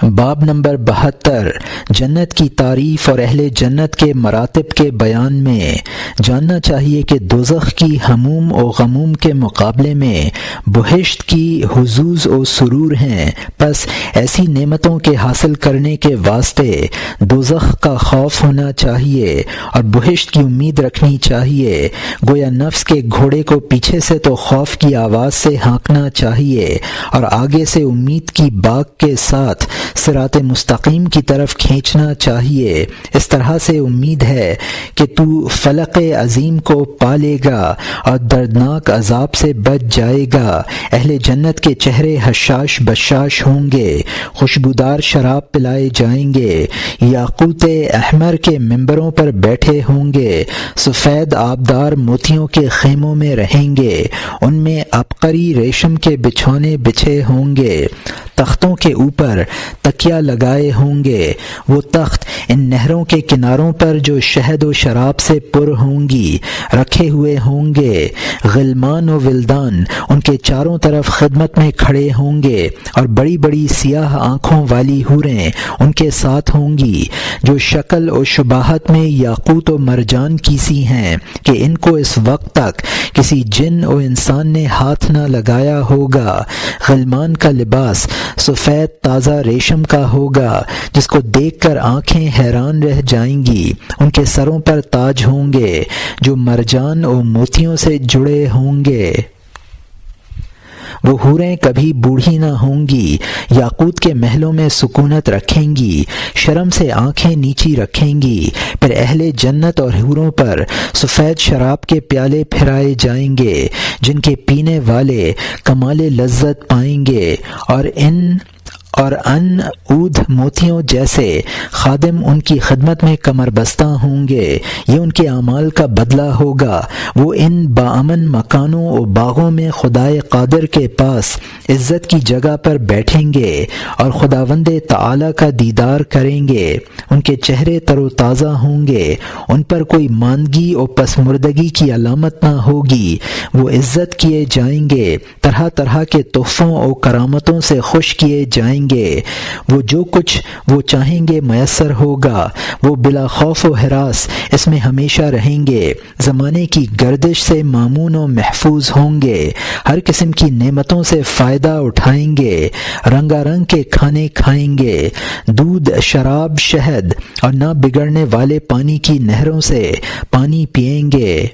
باب نمبر 72 جنت کی تعریف اور اہل جنت کے مراتب کے بیان میں جاننا چاہیے کہ دوزخ کی ہموم و غموم کے مقابلے میں بہشت کی حظوظ و سرور ہیں۔ پس ایسی نعمتوں کے حاصل کرنے کے واسطے دوزخ کا خوف ہونا چاہیے اور بہشت کی امید رکھنی چاہیے۔ گویا نفس کے گھوڑے کو پیچھے سے تو خوف کی آواز سے ہانکنا چاہیے اور آگے سے امید کی باگ کے ساتھ صراط مستقیم کی طرف کھینچنا چاہیے۔ اس طرح سے امید ہے کہ تو فلق عظیم کو پا لے گا اور دردناک عذاب سے بچ جائے گا۔ اہل جنت کے چہرے حشاش بشاش ہوں گے، خوشبودار شراب پلائے جائیں گے، یاقوت احمر کے ممبروں پر بیٹھے ہوں گے، سفید آبدار موتیوں کے خیموں میں رہیں گے، ان میں عبقری ریشم کے بچھونے بچھے ہوں گے، تختوں کے اوپر تکیہ لگائے ہوں گے۔ وہ تخت ان نہروں کے کناروں پر جو شہد و شراب سے پر ہوں گی رکھے ہوئے ہوں گے۔ غلمان و ولدان ان کے چاروں طرف خدمت میں کھڑے ہوں گے اور بڑی بڑی سیاہ آنکھوں والی حوریں ان کے ساتھ ہوں گی جو شکل و شباہت میں یاقوت و مرجان کی سی ہیں کہ ان کو اس وقت تک کسی جن و انسان نے ہاتھ نہ لگایا ہوگا۔ غلمان کا لباس سفید تازہ ریشم کا ہوگا جس کو دیکھ کر آنکھیں حیران رہ جائیں گی۔ ان کے سروں پر تاج ہوں گے جو مرجان و موتیوں سے جڑے ہوں گے۔ وہ حوریں کبھی بوڑھی نہ ہوں گی، یاقوت کے محلوں میں سکونت رکھیں گی، شرم سے آنکھیں نیچی رکھیں گی۔ پھر اہل جنت اور حوروں پر سفید شراب کے پیالے پھرائے جائیں گے جن کے پینے والے کمال لذت پائیں گے اور ان عود موتیوں جیسے خادم ان کی خدمت میں کمر بستہ ہوں گے۔ یہ ان کے اعمال کا بدلہ ہوگا۔ وہ ان باامن مکانوں و باغوں میں خدائے قادر کے پاس عزت کی جگہ پر بیٹھیں گے اور خداوند تعالی کا دیدار کریں گے۔ ان کے چہرے تر و تازہ ہوں گے، ان پر کوئی ماندگی و پسمردگی کی علامت نہ ہوگی۔ وہ عزت کیے جائیں گے، طرح طرح کے تحفوں و کرامتوں سے خوش کیے جائیں گے۔ وہ جو کچھ وہ چاہیں گے میسر ہوگا۔ وہ بلا خوف و ہراس اس میں ہمیشہ رہیں گے، زمانے کی گردش سے مامون و محفوظ ہوں گے، ہر قسم کی نعمتوں سے فائدہ اٹھائیں گے، رنگا رنگ کے کھانے کھائیں گے، دودھ، شراب، شہد اور نہ بگڑنے والے پانی کی نہروں سے پانی پئیں گے۔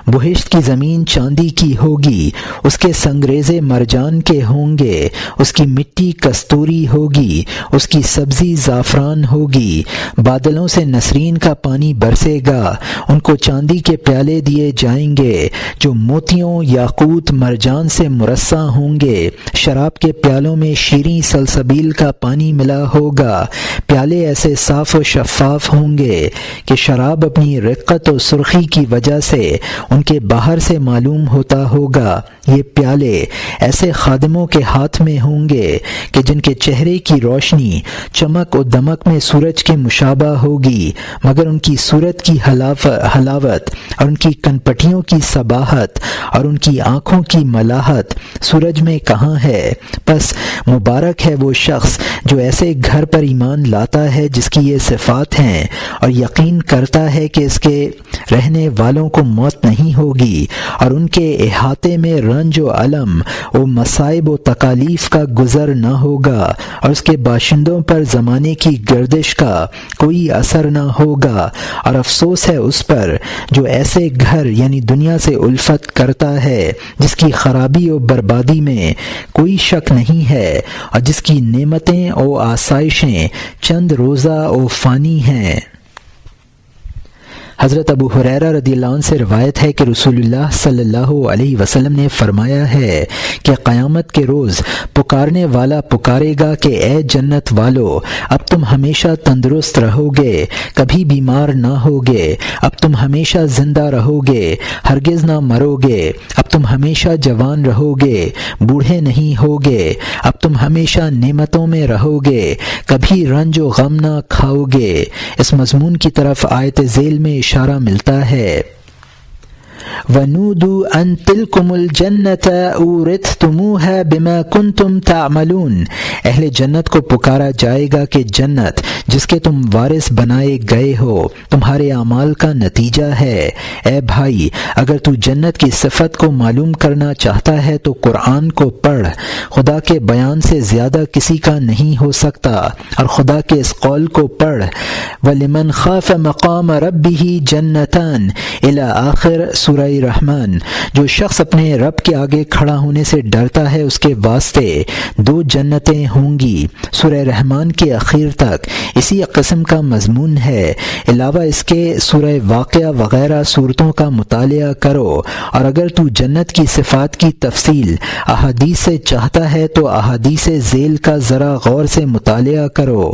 بہشت کی زمین چاندی کی ہوگی، اس کے سنگریزے مرجان کے ہوں گے، اس کی مٹی کستوری ہوگی، اس کی سبزی زعفران ہوگی۔ بادلوں سے نسرین کا پانی برسے گا، ان کو چاندی کے پیالے دیے جائیں گے جو موتیوں، یاقوت، مرجان سے مرصع ہوں گے۔ شراب کے پیالوں میں شیریں سلسبیل کا پانی ملا ہوگا۔ پیالے ایسے صاف و شفاف ہوں گے کہ شراب اپنی رقت و سرخی کی وجہ سے ان کے باہر سے معلوم ہوتا ہوگا۔ یہ پیالے ایسے خادموں کے ہاتھ میں ہوں گے کہ جن کے چہرے کی روشنی چمک و دمک میں سورج کے مشابہ ہوگی، مگر ان کی صورت کی حلاوت اور ان کی کنپٹیوں کی صباحت اور ان کی آنکھوں کی ملاحت سورج میں کہاں ہے؟ پس مبارک ہے وہ شخص جو ایسے گھر پر ایمان لاتا ہے جس کی یہ صفات ہیں اور یقین کرتا ہے کہ اس کے رہنے والوں کو موت نہیں ہوگی اور ان کے احاطے میں رنج و علم و مصائب و تکالیف کا گزر نہ ہوگا اور اس کے باشندوں پر زمانے کی گردش کا کوئی اثر نہ ہوگا۔ اور افسوس ہے اس پر جو ایسے گھر یعنی دنیا سے الفت کرتا ہے جس کی خرابی و بربادی میں کوئی شک نہیں ہے اور جس کی نعمتیں و آسائشیں چند روزہ و فانی ہیں۔ حضرت ابو ہریرہ رضی اللہ عنہ سے روایت ہے کہ رسول اللہ صلی اللہ علیہ وسلم نے فرمایا ہے کہ قیامت کے روز پکارنے والا پکارے گا کہ اے جنت والو، اب تم ہمیشہ تندرست رہو گے، کبھی بیمار نہ ہوگے، اب تم ہمیشہ زندہ رہو گے، ہرگز نہ مرو گے، اب تم ہمیشہ جوان رہو گے، بوڑھے نہیں ہوگے، اب تم ہمیشہ نعمتوں میں رہو گے، کبھی رنج و غم نہ کھاؤ گے۔ اس مضمون کی طرف آیت ذیل میں اشارہ ملتا ہے۔ وَنُودُوا أَن تِلْكُمُ الْجَنَّةَ أُورِثْتُمُوهَا بِمَا كُنْتُمْ تَعْمَلُونَ، اہل جنت کو پکارا جائے گا کہ جنت جس کے تم وارث بنائے گئے ہو تمہارے اعمال کا نتیجہ ہے۔ اے بھائی، اگر تو جنت کی صفت کو معلوم کرنا چاہتا ہے تو قرآن کو پڑھ، خدا کے بیان سے زیادہ کسی کا نہیں ہو سکتا، اور خدا کے اس قول کو پڑھ وَلِمَنْ خَافَ مَقَامَ رَبِّهِ جَنَّتَانِ الی آخر سورہ رحمان۔ جو شخص اپنے رب کے آگے کھڑا ہونے سے ڈرتا ہے اس کے واسطے 2 جنتیں ہوں گی، سورہ رحمان کے اخیر تک اسی قسم کا مضمون ہے۔ علاوہ اس کے سورہ واقعہ وغیرہ صورتوں کا مطالعہ کرو، اور اگر تو جنت کی صفات کی تفصیل احادیث سے چاہتا ہے تو احادیث ذیل کا ذرا غور سے مطالعہ کرو۔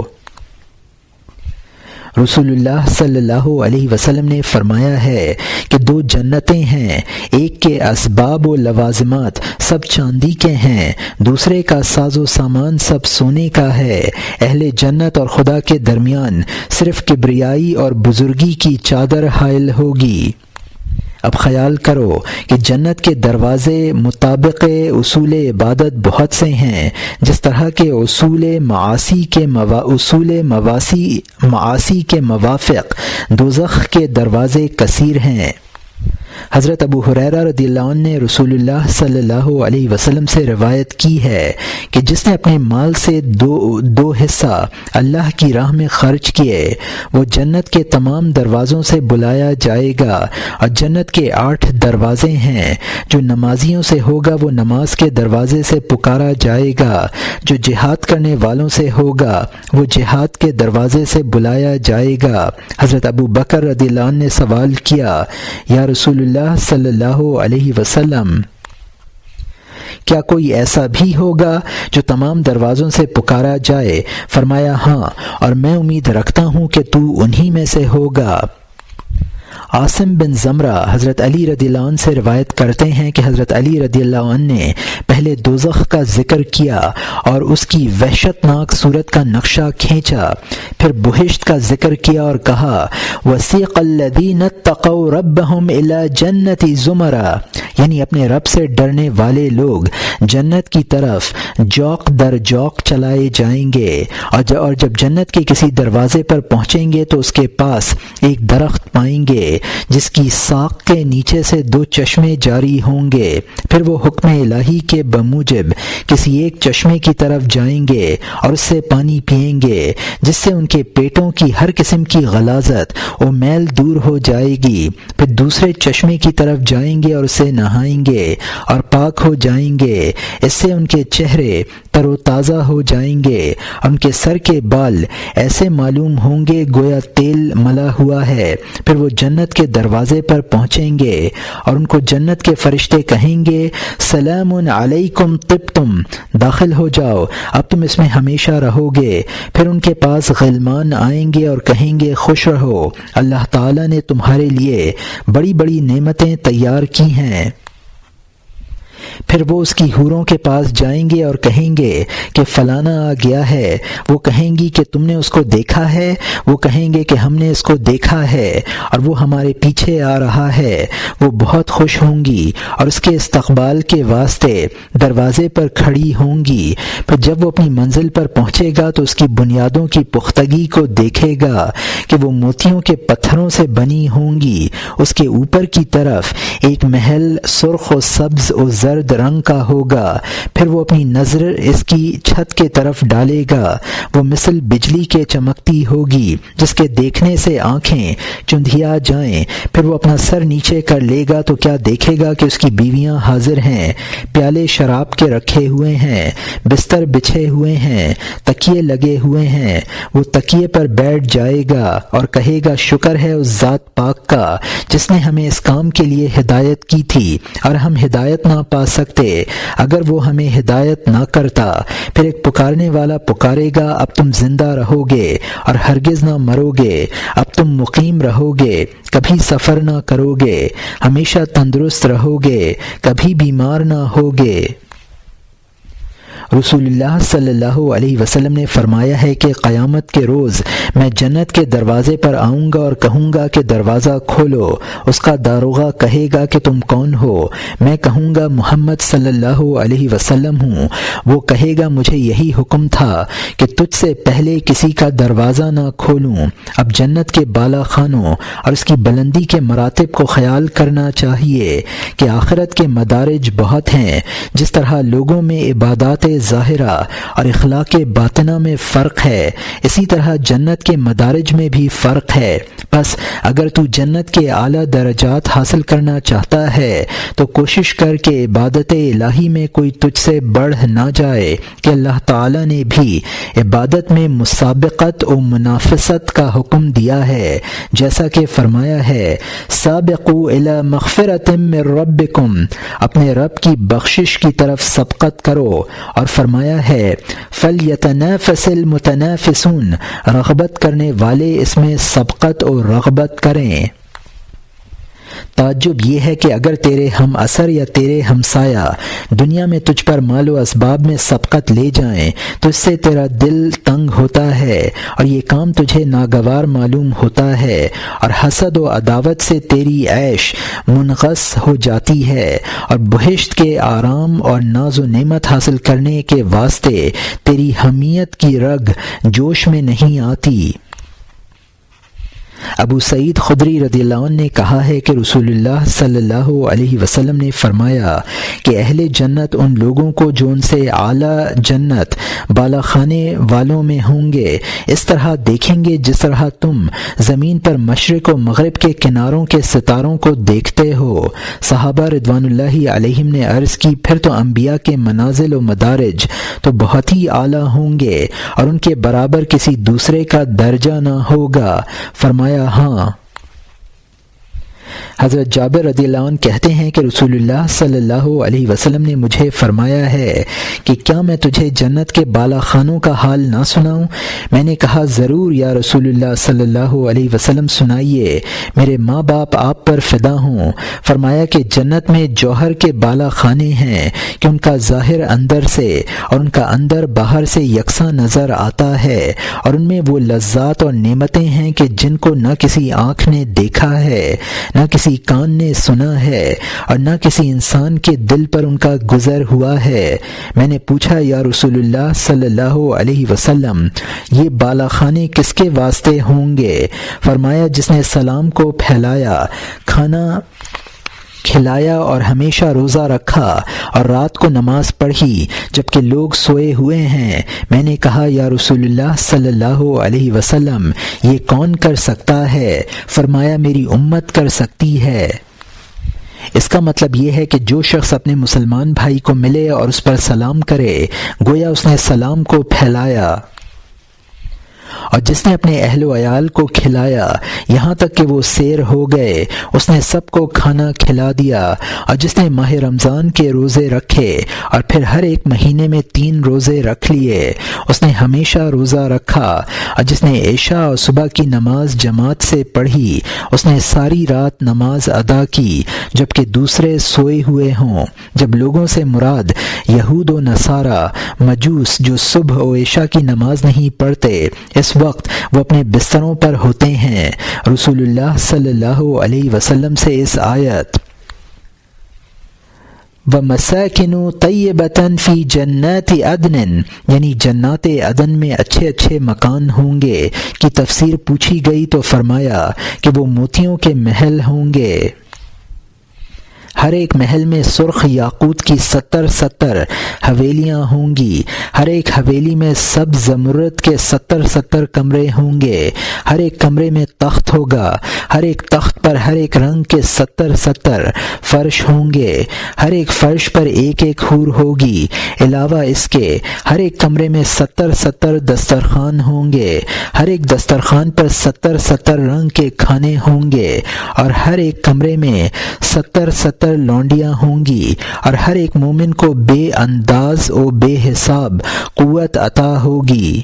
رسول اللہ صلی اللہ علیہ وسلم نے فرمایا ہے کہ 2 جنتیں ہیں، ایک کے اسباب و لوازمات سب چاندی کے ہیں، دوسرے کا ساز و سامان سب سونے کا ہے۔ اہل جنت اور خدا کے درمیان صرف کبریائی اور بزرگی کی چادر حائل ہوگی۔ اب خیال کرو کہ جنت کے دروازے مطابق اصول عبادت بہت سے ہیں، جس طرح کے اصول معاصی کے موافق دوزخ کے دروازے کثیر ہیں۔ حضرت ابو ہریرہ رضی اللہ عنہ نے رسول اللہ صلی اللہ علیہ وسلم سے روایت کی ہے کہ جس نے اپنے مال سے دو حصہ اللہ کی راہ میں خرچ کیے وہ جنت کے تمام دروازوں سے بلایا جائے گا، اور جنت کے 8 دروازے ہیں۔ جو نمازیوں سے ہوگا وہ نماز کے دروازے سے پکارا جائے گا، جو جہاد کرنے والوں سے ہوگا وہ جہاد کے دروازے سے بلایا جائے گا۔ حضرت ابو بکر رضی اللہ عنہ نے سوال کیا، یا رسول اللہ صلی اللہ علیہ وسلم، کیا کوئی ایسا بھی ہوگا جو تمام دروازوں سے پکارا جائے؟ فرمایا ہاں، اور میں امید رکھتا ہوں کہ تو انہی میں سے ہوگا۔ عاصم بن زمرہ حضرت علی رضی اللہ عنہ سے روایت کرتے ہیں کہ حضرت علی رضی اللہ عنہ نے پہلے دوزخ کا ذکر کیا اور اس کی وحشت ناک صورت کا نقشہ کھینچا، پھر بہشت کا ذکر کیا اور کہا وَسِيقَ الَّذِينَ اتَّقَوْا رَبَّهُمْ إِلَى جَنَّةِ زُمَرًا، یعنی اپنے رب سے ڈرنے والے لوگ جنت کی طرف جوق در جوق چلائے جائیں گے، اور جب جنت کے کسی دروازے پر پہنچیں گے تو اس کے پاس ایک درخت پائیں گے جس کی ساق کے نیچے سے 2 چشمے جاری ہوں گے، پھر وہ حکم الہی کے بموجب کسی ایک چشمے کی طرف جائیں گے اور اس سے پانی پئیں گے، جس سے ان کے پیٹوں کی ہر قسم کی غلاظت و میل دور ہو جائے گی، پھر دوسرے چشمے کی طرف جائیں گے اور اسے نہائیں گے اور پاک ہو جائیں گے، اس سے ان کے چہرے تر و تازہ ہو جائیں گے اور ان کے سر کے بال ایسے معلوم ہوں گے گویا تیل ملا ہوا ہے، پھر وہ جنت کے دروازے پر پہنچیں گے اور ان کو جنت کے فرشتے کہیں گے سلام علیکم طبتم، داخل ہو جاؤ، اب تم اس میں ہمیشہ رہو گے۔ پھر ان کے پاس غلمان آئیں گے اور کہیں گے خوش رہو، اللہ تعالیٰ نے تمہارے لیے بڑی بڑی نعمتیں تیار کی ہیں۔ پھر وہ اس کی حوروں کے پاس جائیں گے اور کہیں گے کہ فلانا آ گیا ہے، وہ کہیں گی کہ تم نے اس کو دیکھا ہے؟ وہ کہیں گے کہ ہم نے اس کو دیکھا ہے اور وہ ہمارے پیچھے آ رہا ہے۔ وہ بہت خوش ہوں گی اور اس کے استقبال کے واسطے دروازے پر کھڑی ہوں گی۔ پھر جب وہ اپنی منزل پر پہنچے گا تو اس کی بنیادوں کی پختگی کو دیکھے گا کہ وہ موتیوں کے پتھروں سے بنی ہوں گی، اس کے اوپر کی طرف ایک محل سرخ و سبز و زرد رنگ کا ہوگا، پھر وہ اپنی نظر اس کی چھت کے طرف ڈالے گا، وہ مثل بجلی کے چمکتی ہوگی جس کے دیکھنے سے آنکھیں چندھیا جائیں، پھر وہ اپنا سر نیچے کر لے گا تو کیا دیکھے گا کہ اس کی بیویاں حاضر ہیں، پیالے شراب کے رکھے ہوئے ہیں، بستر بچھے ہوئے ہیں، تکیے لگے ہوئے ہیں۔ وہ تکیے پر بیٹھ جائے گا اور کہے گا شکر ہے اس ذات پاک کا جس نے ہمیں اس کام کے لیے ہدایت کی تھی اور ہم ہدایت نہ پا سکتے اگر وہ ہمیں ہدایت نہ کرتا۔ پھر ایک پکارنے والا پکارے گا اب تم زندہ رہو گے اور ہرگز نہ مرو گے، اب تم مقیم رہو گے، کبھی سفر نہ کرو گے، ہمیشہ تندرست رہو گے، کبھی بیمار نہ ہوگے۔ رسول اللہ صلی اللہ علیہ وسلم نے فرمایا ہے کہ قیامت کے روز میں جنت کے دروازے پر آؤں گا اور کہوں گا کہ دروازہ کھولو۔ اس کا داروغہ کہے گا کہ تم کون ہو؟ میں کہوں گا محمد صلی اللہ علیہ وسلم ہوں۔ وہ کہے گا مجھے یہی حکم تھا کہ تجھ سے پہلے کسی کا دروازہ نہ کھولوں۔ اب جنت کے بالا خانوں اور اس کی بلندی کے مراتب کو خیال کرنا چاہیے کہ آخرت کے مدارج بہت ہیں۔ جس طرح لوگوں میں عبادات ظاہرہ اور اخلاق باطنہ میں فرق ہے، اسی طرح جنت کے مدارج میں بھی فرق ہے۔ بس اگر تو جنت کے اعلیٰ درجات حاصل کرنا چاہتا ہے تو کوشش کر کے عبادت الہی میں کوئی تجھ سے بڑھ نہ جائے کہ اللہ تعالیٰ نے بھی عبادت میں مسابقت و منافست کا حکم دیا ہے، جیسا کہ فرمایا ہے سابقوا الی مغفرۃ من ربکم، اپنے رب کی بخشش کی طرف سبقت کرو، اور فرمایا ہے فلیتنافس المتنافسون، رغبت کرنے والے اس میں سبقت اور رغبت کریں۔ تعجب یہ ہے کہ اگر تیرے ہم اثر یا تیرے ہمسایہ دنیا میں تجھ پر مال و اسباب میں سبقت لے جائیں تو اس سے تیرا دل تنگ ہوتا ہے اور یہ کام تجھے ناگوار معلوم ہوتا ہے، اور حسد و عداوت سے تیری عیش منغص ہو جاتی ہے، اور بہشت کے آرام اور ناز و نعمت حاصل کرنے کے واسطے تیری حمیت کی رگ جوش میں نہیں آتی۔ ابو سعید خدری رضی اللہ عنہ نے کہا ہے کہ رسول اللہ صلی اللہ علیہ وسلم نے فرمایا کہ اہل جنت ان لوگوں کو جو ان سے اعلیٰ جنت بالا خانے والوں میں ہوں گے اس طرح دیکھیں گے جس طرح تم زمین پر مشرق و مغرب کے کناروں کے ستاروں کو دیکھتے ہو۔ صحابہ رضوان اللہ علیہم نے عرض کی پھر تو انبیاء کے منازل و مدارج تو بہت ہی اعلیٰ ہوں گے اور ان کے برابر کسی دوسرے کا درجہ نہ ہوگا۔ فرمایا ہاں۔ حضرت جابر رضی اللہ عنہ کہتے ہیں کہ رسول اللہ صلی اللہ علیہ وسلم نے مجھے فرمایا ہے کہ کیا میں تجھے جنت کے بالا خانوں کا حال نہ سناؤں؟ میں نے کہا ضرور یا رسول اللہ صلی اللہ علیہ وسلم سنائیے، میرے ماں باپ آپ پر فدا ہوں۔ فرمایا کہ جنت میں جوہر کے بالا خانے ہیں کہ ان کا ظاہر اندر سے اور ان کا اندر باہر سے یکساں نظر آتا ہے، اور ان میں وہ لذات اور نعمتیں ہیں کہ جن کو نہ کسی آنکھ نے دیکھا ہے، نہ کسی کان نے سنا ہے، اور نہ کسی انسان کے دل پر ان کا گزر ہوا ہے۔ میں نے پوچھا یا رسول اللہ صلی اللہ علیہ وسلم یہ بالا خانے کس کے واسطے ہوں گے؟ فرمایا جس نے سلام کو پھیلایا، کھانا کھلایا اور ہمیشہ روزہ رکھا اور رات کو نماز پڑھی جبکہ لوگ سوئے ہوئے ہیں۔ میں نے کہا یا رسول اللہ صلی اللہ علیہ وسلم یہ کون کر سکتا ہے؟ فرمایا میری امت کر سکتی ہے۔ اس کا مطلب یہ ہے کہ جو شخص اپنے مسلمان بھائی کو ملے اور اس پر سلام کرے گویا اس نے سلام کو پھیلایا، اور جس نے اپنے اہل و عیال کو کھلایا یہاں تک کہ وہ سیر ہو گئے اس نے سب کو کھانا کھلا دیا، اور جس نے ماہ رمضان کے روزے رکھے اور پھر ہر ایک مہینے میں 3 روزے رکھ لیے اس نے ہمیشہ روزہ رکھا، اور جس نے عشاء اور صبح کی نماز جماعت سے پڑھی اس نے ساری رات نماز ادا کی جبکہ دوسرے سوئے ہوئے ہوں۔ جب لوگوں سے مراد یہود و نصارہ مجوس جو صبح و عشاء کی نماز نہیں پڑھتے اس وقت وہ اپنے بستروں پر ہوتے ہیں۔ رسول اللہ صلی اللہ علیہ وسلم سے اس آیت وَمَسَاكِنُ طَيِّبَةً فِي جَنَّاتِ عَدْنٍ یعنی جنات عدن میں اچھے اچھے مکان ہوں گے کی تفسیر پوچھی گئی تو فرمایا کہ وہ موتیوں کے محل ہوں گے، ہر ایک محل میں سرخ یاقوت کی 70 حویلیاں ہوں گی، ہر ایک حویلی میں سبز زمرد کے 70 کمرے ہوں گے، ہر ایک کمرے میں تخت ہوگا، ہر ایک تخت پر ہر ایک رنگ کے 70 فرش ہوں گے، ہر ایک فرش پر ایک ایک حور ہوگی، علاوہ اس کے ہر ایک کمرے میں 70 دسترخوان ہوں گے، ہر ایک دسترخوان پر 70 رنگ کے کھانے ہوں گے، اور ہر ایک کمرے میں 70 لونڈیاں ہوں گی، اور ہر ایک مومن کو بے انداز و بے حساب قوت عطا ہوگی۔